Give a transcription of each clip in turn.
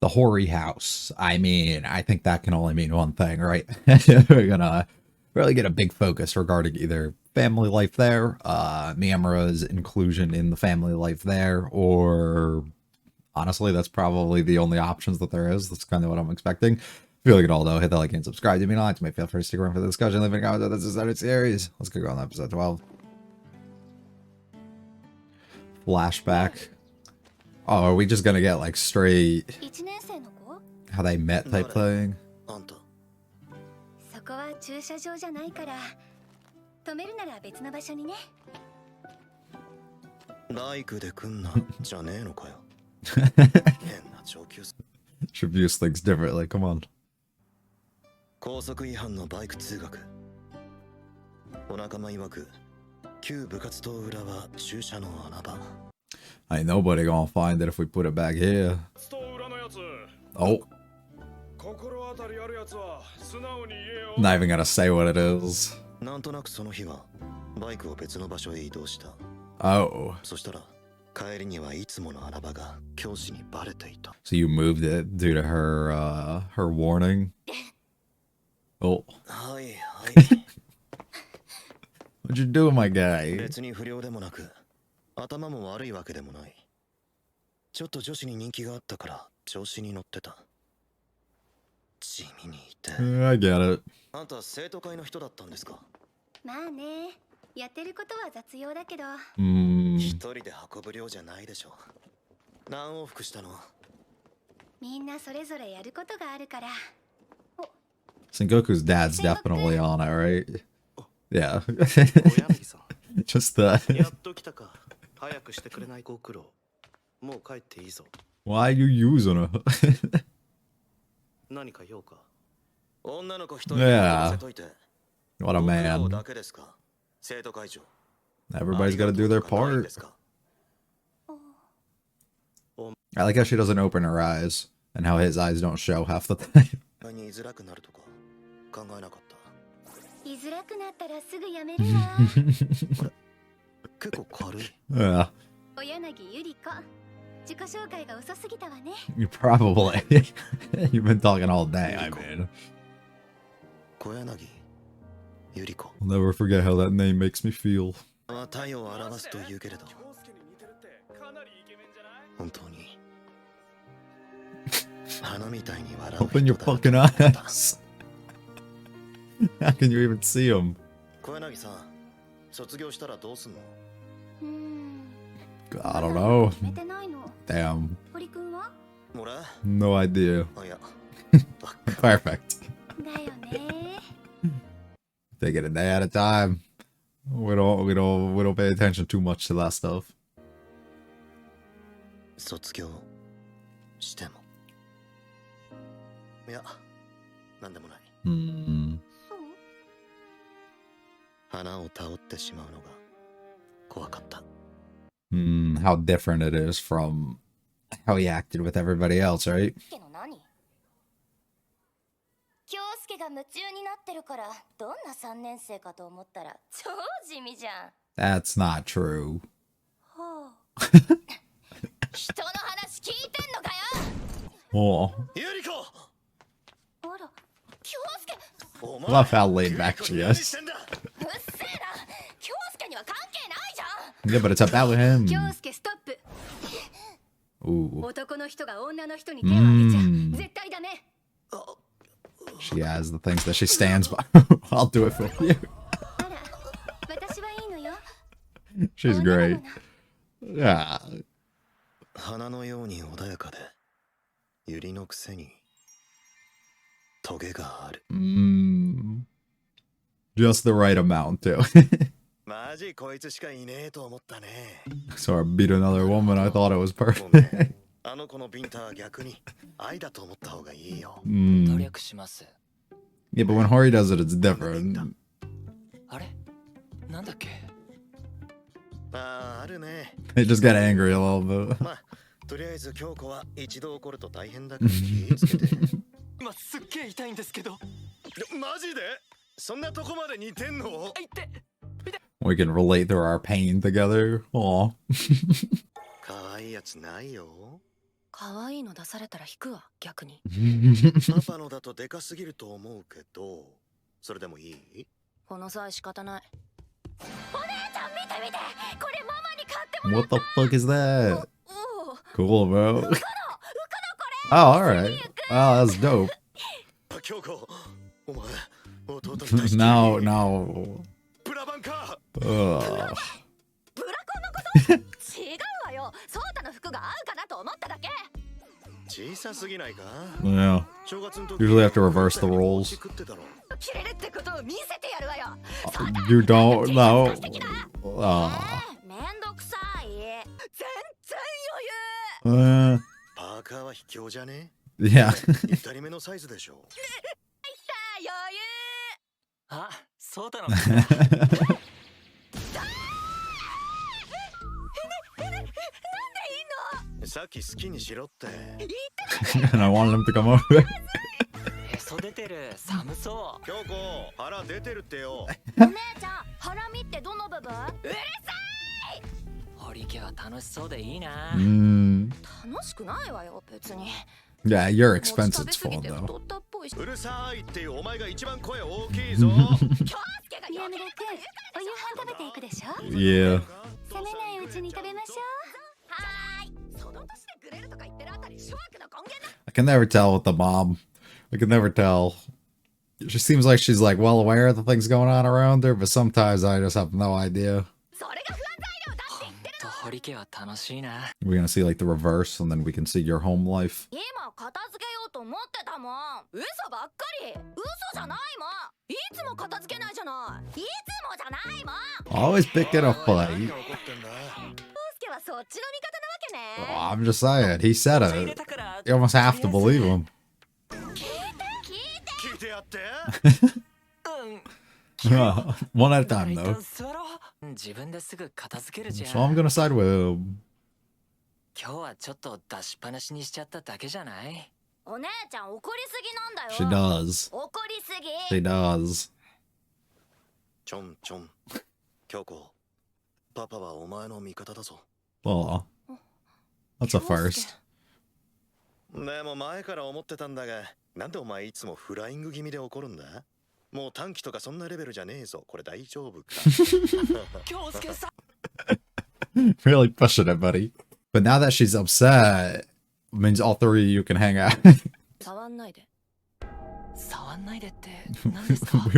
The HORI house. I mean, I think that can only mean one thing, right? We're gonna really get a big focus regarding either family life there, Miyamura's inclusion in the family life there, or honestly, that's probably the only options that there is. That's kind of what I'm expecting. If you like it all, though, hit that like and subscribe. Do me not to make feel free to stick around for the discussion. Leave a comment. This is our series. Let's go on to episode 12. Flashback. Oh, are we just gonna get like straight how they met type thing? そこは駐車場じゃないから止めるなら別の場所にね。バイクで来んなじゃねえのかよ。変な上級。Should view things differently. Come on. 高速違反のバイク通学。お仲間曰く旧部活動裏は駐車の穴場。 Ain't nobody gonna find it if we put it back here. Oh. Not even gonna say what it is. なんとなくその日はバイクを別の場所へ移動した。 Oh. そしたら帰りにはいつもの穴場が教師にバレていた。 So you moved it due to her her warning? Oh. はいはい。 What'd you do, my guy? 別に不良でもなく頭も悪いわけでもない。ちょっと女子に人気があったから調子に乗ってた。地味にいて。I get it. あんた生徒会の人だったんですか？まあね、やってることは雑用だけど。一人で運ぶ量じゃないでしょ。何往復したの？みんなそれぞれやることがあるから。Sengoku's dad's definitely on it, right? Yeah. Just the. やっと来たか。早くしてくれないご苦労。もう帰っていいぞ。Why are you using her? 何か用か。女の子一人 Yeah. What a man. だけですか。生徒会長。 Everybody's gotta do their part. I like how she doesn't open her eyes and how his eyes don't show half the time. 言いづらくなるとか考えなかった。言いづらくなったらすぐやめるわ。結構軽い。Yeah. 小柳ゆり子。自己紹介が遅すぎたわね。You probably. You've been talking all day, I mean. 小柳ゆり子。I'll never forget how that name makes me feel. 太陽を表すと言うけれど。本当に。花みたいに笑う。 Open your fucking eyes. How can you even see him? 小柳さん、卒業したらどうすんの？ I don't know. Damn. No idea. Perfect. Take it a day at a time. We don't pay attention too much to that stuff. 卒業しても。いや、なんでもない。花を倒ってしまうのが怖かった。 How different it is from how he acted with everybody else, right? That's not true. Oh. Love how laid back she is. Yeah, but it's about him. Ooh. She has the things that she stands by. I'll do it for you. She's great. Yeah. 花のように穏やかで、百合のくせにトゲがある。Just the right amount, too. マジこいつしかいねえと思ったね。 So I beat another woman. I thought it was perfect. あの子のビンタは逆に愛だと思った方がいいよ。努力します。Yeah, but when Hori does it, it's different. あれ？なんだっけ？あるね。 They just got angry a little bit. まあ、とりあえず京子は一度怒ると大変だから気をつけて。今すっげえ痛いんですけど。マジで？そんなとこまで似てんの？ We can relate through our pain together. Aw. 可愛いやつないよ。可愛いの出されたら引くわ、逆に。パパのだとでかすぎると思うけど、それでもいい？この際仕方ない。お姉ちゃん見て見て、これママに買ってもらった。 What the fuck is that? Cool, bro. Oh, alright. Wow, that's dope. No, no. Ugh. 違うわよ。ソータの服が合うかなと思っただけ。小さすぎないか？ Yeah. Usually have to reverse the roles. 切れるってことを見せてやるわよ。You don't know. めんどくさい。全然余裕。パーカーは卑怯じゃね？ Yeah. 二人目のサイズでしょ。余裕。あ、ソータの。さっき好きにしろって。And I wanted him to come over. へそ出てる、寒そう。京子、腹出てるってよ。お姉ちゃん、ハラミってどの部分？うるさい。堀家は楽しそうでいいな。楽しくないわよ、別に。Yeah, your expense is full though. うるさいってお前が一番声大きいぞ。宮村君、お夕飯食べていくでしょ？ Yeah. 冷めないうちに食べましょう。はーい。その年でグレるとか言ってるあたり、諸悪の根源だ。 I can never tell with the mom. I can never tell. She seems like she's like well aware of the things going on around her, but sometimes I just have no idea. We're gonna see like the reverse, and then we can see your home life. Always picking a fight. Oh, I'm just saying, he said it. You almost have to believe him. One at a time, though. So I'm gonna side with him. She does. She does. Oh, that's a first. でも前から思ってたんだが、なんでお前いつもフライング気味で怒るんだ？もう短期とかそんなレベルじゃねえぞ。これ大丈夫か？ Really pushing it, buddy. But now that she's upset, means all three of you can hang out. We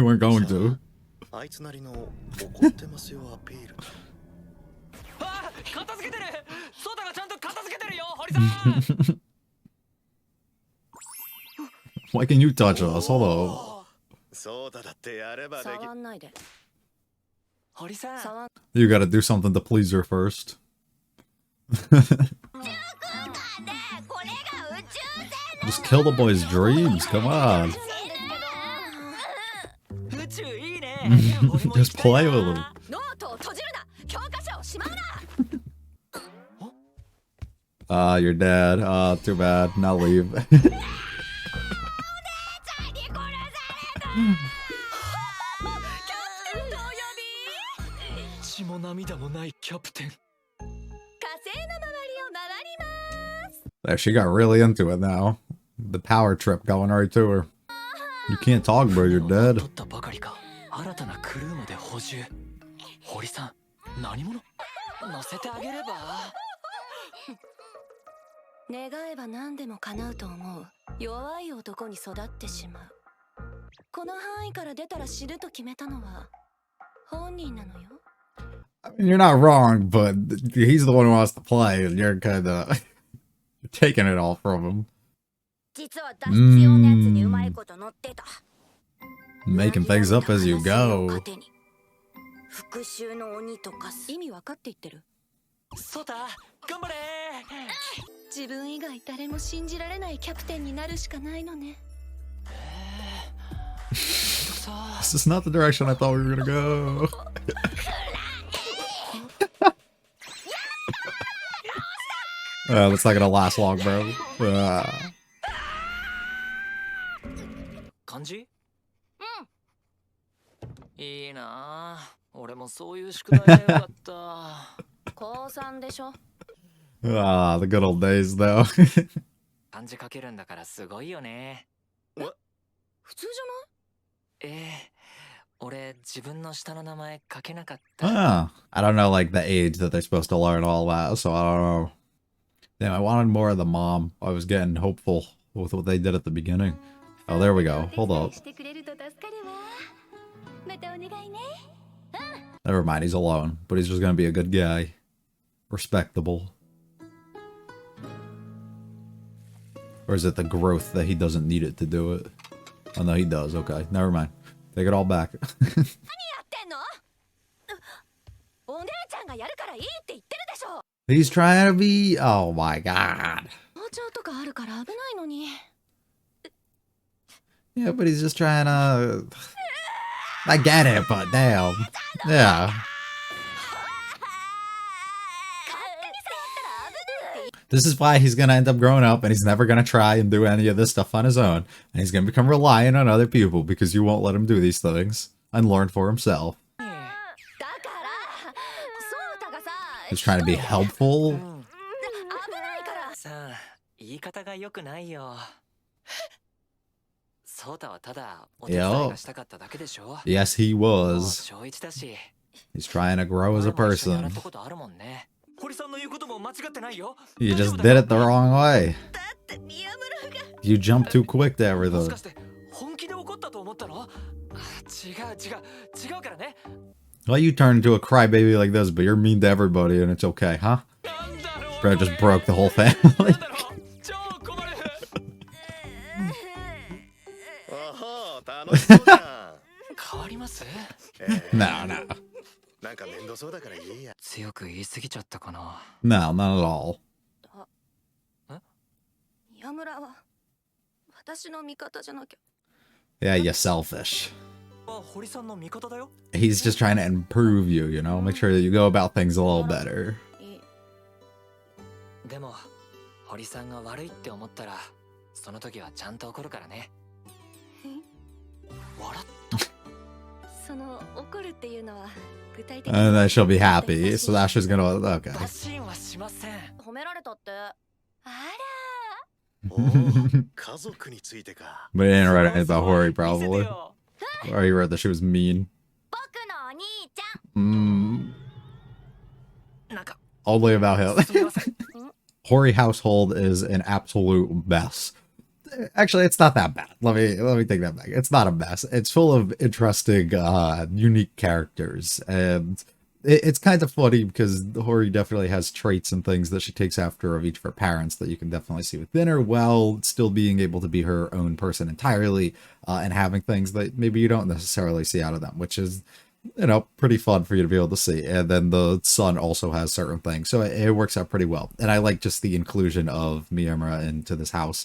weren't going to. あいつなりの怒ってますよアピール。あ、片付けてる。ソータがちゃんと片付けてるよ、堀さん。Why can you touch us? Hold on. ソータだってやればでき。触んないで。堀さん。You gotta do something to please her first. Just kill the boy's dreams. Come on. Just play with him. You're dead. Too bad. Now leave. There, she got really into it now. The power trip going right to her. You can't talk, bro. You're dead. I mean, you're not wrong, but he's the one who wants to play, and you're kind of taking it all from him. Making things up as you go. This is not the direction I thought we were gonna go. That's not gonna last long, bro. Ah, the good old days, though. 漢字書けるんだからすごいよね。普通じゃない？俺自分の下の名前書けなかった。Ah, I don't know, like, the age that they're supposed to learn all that, so I don't know. Damn, I wanted more of the mom. I was getting hopeful with what they did at the beginning. Oh, there we go. Hold up. Never mind, he's alone, but he's just gonna be a good guy. Respectable. Or is it the growth that he doesn't need it to do it? Oh, no, he does. Okay, never mind. Take it all back. He's trying to be... Oh my god. Yeah, but he's just trying to... I get it, but damn. Yeah. This is why he's gonna end up growing up and he's never gonna try and do any of this stuff on his own. And he's gonna become reliant on other people because you won't let him do these things and learn for himself. He's trying to be helpful. Yo. Yes, he was. He's trying to grow as a person. You just did it the wrong way. You jumped too quick to everything. Well, you turn into a crybaby like this, but you're mean to everybody and it's okay, huh? Bro just broke the whole family. No, no. No, not at all. Yeah, you're selfish. He's just trying to improve you, you know? Make sure that you go about things a little better. And then she'll be happy, so Asher's gonna... Okay. But he didn't write anything about Hori, probably. Or he wrote that she was mean. Only about him. Hori household is an absolute mess. Actually, it's not that bad. Let me take that back. It's not a mess. It's full of interesting, unique characters, and it's kind of funny because Hori definitely has traits and things that she takes after of each of her parents that you can definitely see within her, while still being able to be her own person entirely, and having things that maybe you don't necessarily see out of them, which is, you know, pretty fun for you to be able to see. And then the son also has certain things, so it works out pretty well. And I like just the inclusion of Miyamura into this house.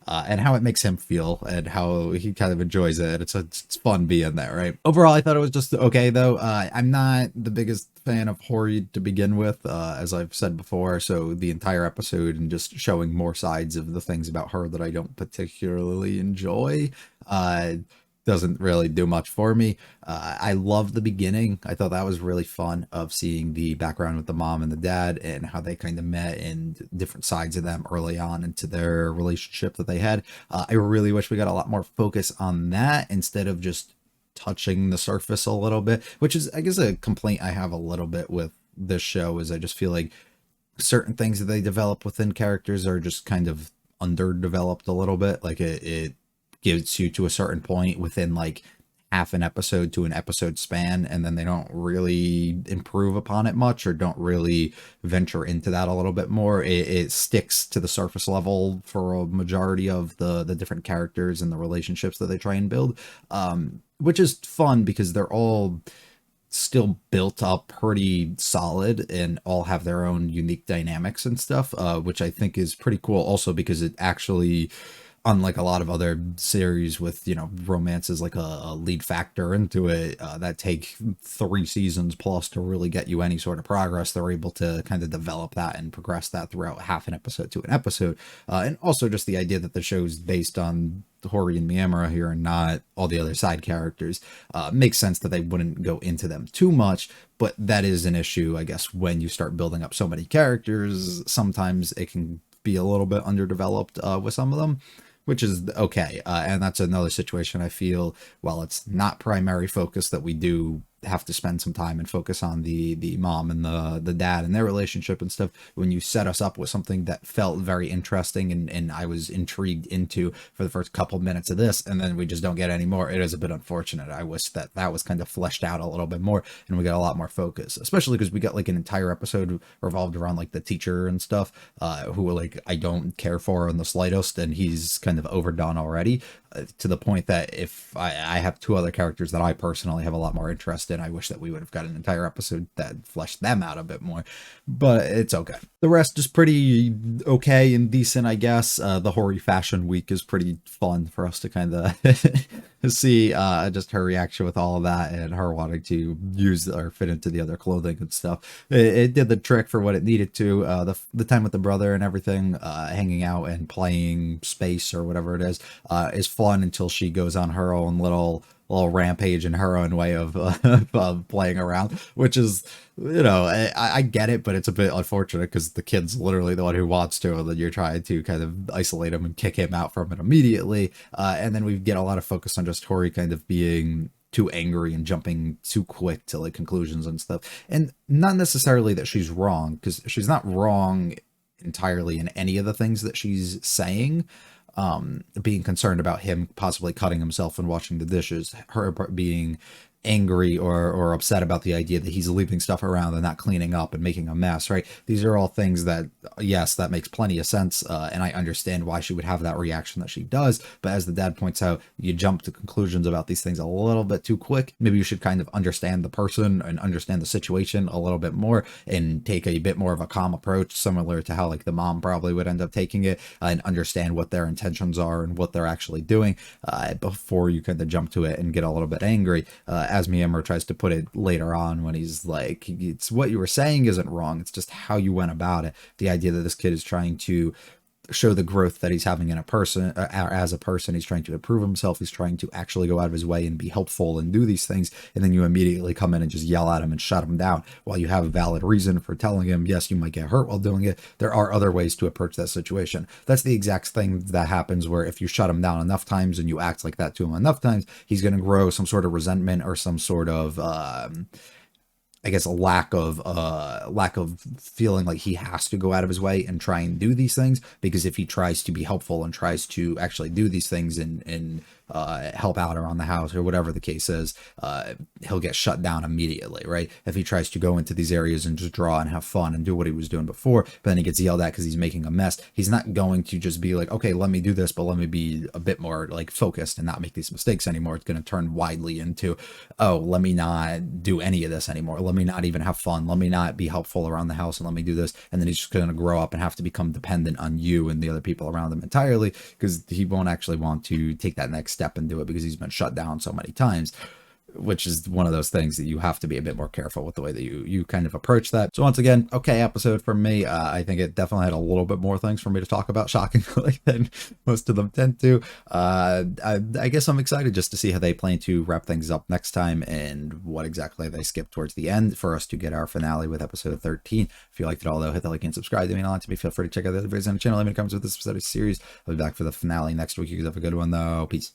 And how it makes him feel and how he kind of enjoys it. It's fun being there, right? Overall, I thought it was just okay, though. I'm not the biggest fan of Hori to begin with, as I've said before, so the entire episode and just showing more sides of the things about her that I don't particularly enjoy doesn't really do much for me. I love the beginning. I thought that was really fun, of seeing the background with the mom and the dad and how they kind of met and different sides of them early on into their relationship that they had. I really wish we got a lot more focus on that instead of just touching the surface a little bit, which is, I guess, a complaint I have a little bit with this show, is I just feel like certain things that they develop within characters are just kind of underdeveloped a little bit. Like it gets you to a certain point within like half an episode to an episode span, and then they don't really improve upon it much, or don't really venture into that a little bit more. It sticks to the surface level for a majority of the different characters and the relationships that they try and build, which is fun because they're all still built up pretty solid and all have their own unique dynamics and stuff, which I think is pretty cool also, because it actually unlike a lot of other series with, you know, romance is like a lead factor into it, that take 3 seasons plus to really get you any sort of progress, they're able to kind of develop that and progress that throughout half an episode to an episode. And also just the idea that the show's based on Hori and Miyamura here and not all the other side characters, makes sense that they wouldn't go into them too much, but that is an issue, I guess, when you start building up so many characters. Sometimes it can be a little bit underdeveloped with some of them, which is okay. And that's another situation I feel, while it's not primary focus, that we do have to spend some time and focus on the mom and the dad and their relationship and stuff. When you set us up with something that felt very interesting and I was intrigued into for the first couple minutes of this, and then we just don't get any more, it is a bit unfortunate. I wish that that was kind of fleshed out a little bit more and we got a lot more focus, especially because we got like an entire episode revolved around like the teacher and stuff, who like I don't care for in the slightest, and he's kind of overdone already, to the point that if I have 2 other characters that I personally have a lot more interest in, I wish that we would have got an entire episode that fleshed them out a bit more, but it's okay. The rest is pretty okay and decent, I guess. The Hori Fashion Week is pretty fun for us to kind of see just her reaction with all of that and her wanting to use or fit into the other clothing and stuff. It did the trick for what it needed to. The time with the brother and everything, hanging out and playing space or whatever it is fun until she goes on her own little rampage in her own way of playing around, which is, you know, I get it, but it's a bit unfortunate because the kid's literally the one who wants to, and then you're trying to kind of isolate him and kick him out from it immediately. And then we get a lot of focus on just Hori kind of being too angry and jumping too quick to like conclusions and stuff. And not necessarily that she's wrong, because she's not wrong entirely in any of the things that she's saying. Being concerned about him possibly cutting himself and washing the dishes, her being angry or upset about the idea that he's leaving stuff around and not cleaning up and making a mess, right? These are all things that, yes, that makes plenty of sense, and I understand why she would have that reaction that she does, but as the dad points out, you jump to conclusions about these things a little bit too quick. Maybe you should kind of understand the person and understand the situation a little bit more and take a bit more of a calm approach, similar to how like the mom probably would end up taking it, and understand what their intentions are and what they're actually doing, before you kind of jump to it and get a little bit angry. As Miyamura tries to put it later on when he's like, it's what you were saying isn't wrong, it's just how you went about it. The idea that this kid is trying to show the growth that he's having in a person, as a person. He's trying to improve himself. He's trying to actually go out of his way and be helpful and do these things. And then you immediately come in and just yell at him and shut him down while you have a valid reason for telling him, yes, you might get hurt while doing it. There are other ways to approach that situation. That's the exact thing that happens where if you shut him down enough times and you act like that to him enough times, he's going to grow some sort of resentment or some sort of, I guess, a lack of feeling like he has to go out of his way and try and do these things, because if he tries to be helpful and tries to actually do these things and help out around the house or whatever the case is, he'll get shut down immediately, right? If he tries to go into these areas and just draw and have fun and do what he was doing before, but then he gets yelled at because he's making a mess, he's not going to just be like, okay, let me do this, but let me be a bit more like focused and not make these mistakes anymore. It's going to turn widely into, oh, let me not do any of this anymore. Let me not even have fun. Let me not be helpful around the house, and let me do this. And then he's just going to grow up and have to become dependent on you and the other people around him entirely, because he won't actually want to take that next step and do it because he's been shut down so many times, which is one of those things that you have to be a bit more careful with the way that you kind of approach that. So once again, okay episode for me. I think it definitely had a little bit more things for me to talk about, shockingly, than most of them tend to. I guess I'm excited just to see how they plan to wrap things up next time and what exactly they skip towards the end for us to get our finale with episode 13. If you liked it all, though, hit the like and subscribe to me a lot to me. Feel free to check out the other videos on the channel. Let me know in the comments with this episode of the series. I'll be back for the finale next week. You guys have a good one, though. Peace.